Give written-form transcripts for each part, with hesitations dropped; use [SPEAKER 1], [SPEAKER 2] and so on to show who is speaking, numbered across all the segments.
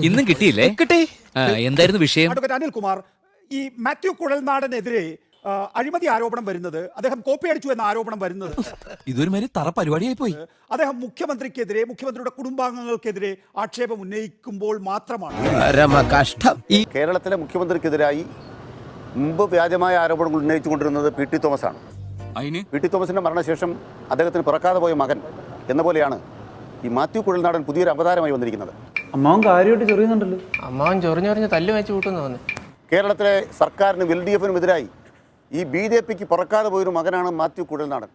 [SPEAKER 1] ഇന്നും കിട്ടിയില്ലേ? കിട്ടി. എന്തായിരുന്നു വിഷയം?
[SPEAKER 2] അഡ്വക്കേറ്റ് അനിൽകുമാർ, ഈ മാത്യു കുഴൽനാടനെതിരെ അഴിമതി ആരോപണം വരുന്നത്, അദ്ദേഹം കോപ്പി അടിച്ചു എന്ന ആരോപണം വരുന്നത്,
[SPEAKER 3] ഇതൊരു മാതിരി തറ പരിപാടിയായി പോയി.
[SPEAKER 2] അദ്ദേഹം മുഖ്യമന്ത്രിക്കെതിരെ, മുഖ്യമന്ത്രിയുടെ കുടുംബാംഗങ്ങൾക്കെതിരെ ആക്ഷേപം ഉന്നയിക്കുമ്പോൾ മാത്രമാണ്.
[SPEAKER 4] ഈ കേരളത്തിലെ മുഖ്യമന്ത്രിക്കെതിരായി മുമ്പ് വ്യാജമായ ആരോപണങ്ങൾ ഉന്നയിച്ചുകൊണ്ടിരുന്നത് പി ടി തോമസ് ആണ്. പി ടി തോമസിന്റെ മരണശേഷം അദ്ദേഹത്തിന് പിറക്കാതെ പോയ മകൻ എന്ന പോലെയാണ് ഈ മാത്യു കുഴൽനാടൻ പുതിയൊരു അവതാരമായി വന്നിരിക്കുന്നത്.
[SPEAKER 5] അമ്മാവൻ കാര്യമായിട്ട് ചൊറിയുന്നുണ്ടല്ലോ.
[SPEAKER 6] അമ്മാവൻ ചൊറിഞ്ഞൊറിഞ്ഞ് തല്ലു വെച്ച് കൂട്ടുന്നു തോന്നുന്നു.
[SPEAKER 4] കേരളത്തിലെ സർക്കാരിനും LDF-നും എതിരായി ഈ BJP-ക്ക് പിറക്കാതെ പോയൊരു മകനാണ് മാത്യു കുഴൽനാടൻ.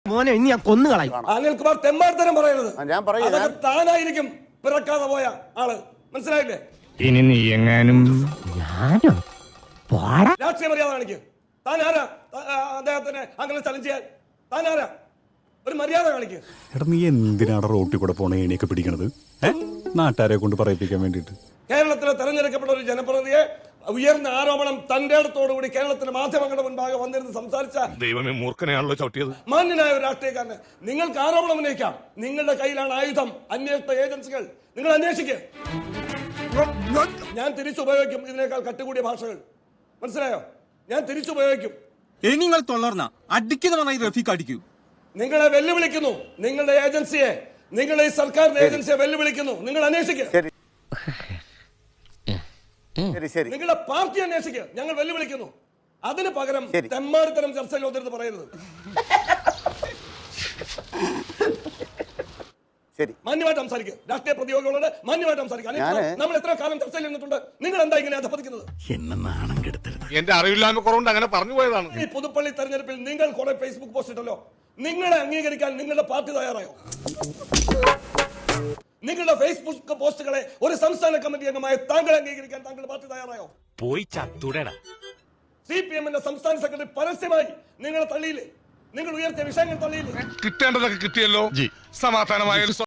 [SPEAKER 7] മോനെ ഇനി ഞാൻ കൊന്നുകളായി.
[SPEAKER 8] അനിൽകുമാർ തെമ്മാർത്തരം പറയരുത്.
[SPEAKER 4] ഞാൻ പറയുന്നത്
[SPEAKER 8] താനായിരിക്കും പിറക്കാതെ പോയ ആള്, മനസ്സിലായില്ലേ?
[SPEAKER 7] ഇനി നീ എങ്ങാനും
[SPEAKER 8] രാഷ്ട്രീയ മര്യാദ കാണിക്കും. താൻ ആരാ അദ്ദേഹത്തിന് അങ്ങനെ ചലഞ്ച് ചെയ്യാൻ? താൻ ആരാ? ഒരു മര്യാദ കാണിക്കുക.
[SPEAKER 9] എടാ, നീ എന്തിനാണ് റോട്ടിൽ കൂടെ പോണ ഏണിയൊക്കെ പിടിക്കണത്? നാട്ടുകാരെ കൊണ്ട് പറയിപ്പിക്കാൻ വേണ്ടിട്ട്.
[SPEAKER 8] കേരളത്തിലെ തെരഞ്ഞെടുക്കപ്പെട്ട ഒരു ജനപ്രതിനിധിയെ ഉയർന്ന ആരോപണം തന്റെ അടുത്തോടുകൂടി കേരളത്തിലെ മാധ്യമങ്ങളുടെ മുൻപാകെ വന്നിരുന്ന് സംസാരിച്ച
[SPEAKER 10] ദൈവമേ, മൂർഖനെയാണല്ലോ ചവിട്ടിയത്.
[SPEAKER 8] മാന്യനായ ഒരു രാഷ്ട്രീയക്കാരന് നിങ്ങൾക്ക് ആരോപണം ഉന്നയിക്കാം. നിങ്ങളുടെ കയ്യിലാണ് ആയുധം. അന്വേഷണ ഏജൻസികൾ നിങ്ങൾ അന്വേഷിക്കുക. ഞാൻ തിരിച്ചുപയോഗിക്കും ഇതിനേക്കാൾ കട്ടുകൂടിയ ഭാഷകൾ, മനസ്സിലായോ? ഞാൻ തിരിച്ചുപയോഗിക്കും.
[SPEAKER 3] ഇനി നിങ്ങൾ തൊള്ളർന്ന അടിക്കുന്നവനായി റഫീഖ് അടിക്കൂ.
[SPEAKER 8] നിങ്ങളെ വെല്ലുവിളിക്കുന്നു. നിങ്ങളുടെ ഏജൻസിയെ, നിങ്ങളുടെ ഈ സർക്കാരിന്റെ ഏജൻസിയെ വെല്ലുവിളിക്കുന്നു. നിങ്ങൾ അന്വേഷിക്കുക. നിങ്ങളുടെ പാർട്ടി അന്വേഷിക്കുക. ഞങ്ങൾ വെല്ലുവിളിക്കുന്നു. അതിന് പകരം തെമ്മാടിത്തരം ചർച്ചയിൽ വന്നിരുന്ന് പറയരുത്. മാന്യമായിട്ട് സംസാരിക്കുക. രാഷ്ട്രീയ പ്രതിയോഗികളോട് മാന്യമായിട്ട് സംസാരിക്കുക. നമ്മൾ എത്ര കാലം ചർച്ചയിൽ നിന്നിട്ടുണ്ട്. നിങ്ങൾ എന്താ ഇങ്ങനെ അധപ്പതിക്കുന്നത്?
[SPEAKER 9] എന്നെ നാണം കെടുത്തരുത്.
[SPEAKER 10] എന്റെ അറിവില്ലായ്മ കുറവുണ്ട് അങ്ങനെ പറഞ്ഞു പോയതാണ്.
[SPEAKER 8] ഈ പുതുപ്പള്ളി തെരഞ്ഞെടുപ്പിൽ നിങ്ങൾ കുറെ ഫേസ്ബുക്ക് പോസ്റ്റ് ഇട്ടല്ലോ. നിങ്ങളെ അംഗീകരിക്കാൻ നിങ്ങളുടെ പാർട്ടി തയ്യാറായോ? നിങ്ങളുടെ ഫേസ്ബുക്ക് പോസ്റ്റുകളെ ഒരു സംസ്ഥാന കമ്മിറ്റി അംഗമായ താങ്കൾ അംഗീകരിക്കാൻ താങ്കളുടെ പാർട്ടി തയ്യാറായോ?
[SPEAKER 10] പോയി ചത്തുടേടാ.
[SPEAKER 8] CPM-ന്റെ സംസ്ഥാന സെക്രട്ടറി പരസ്യമായി നിങ്ങളെ തള്ളിയില്ലേ? നിങ്ങൾ ഉയർത്തിയ വിഷയങ്ങൾ തള്ളിയില്ലേ?
[SPEAKER 10] കിട്ടേണ്ടതൊക്കെ കിട്ടിയല്ലോ. സമാധാനമായ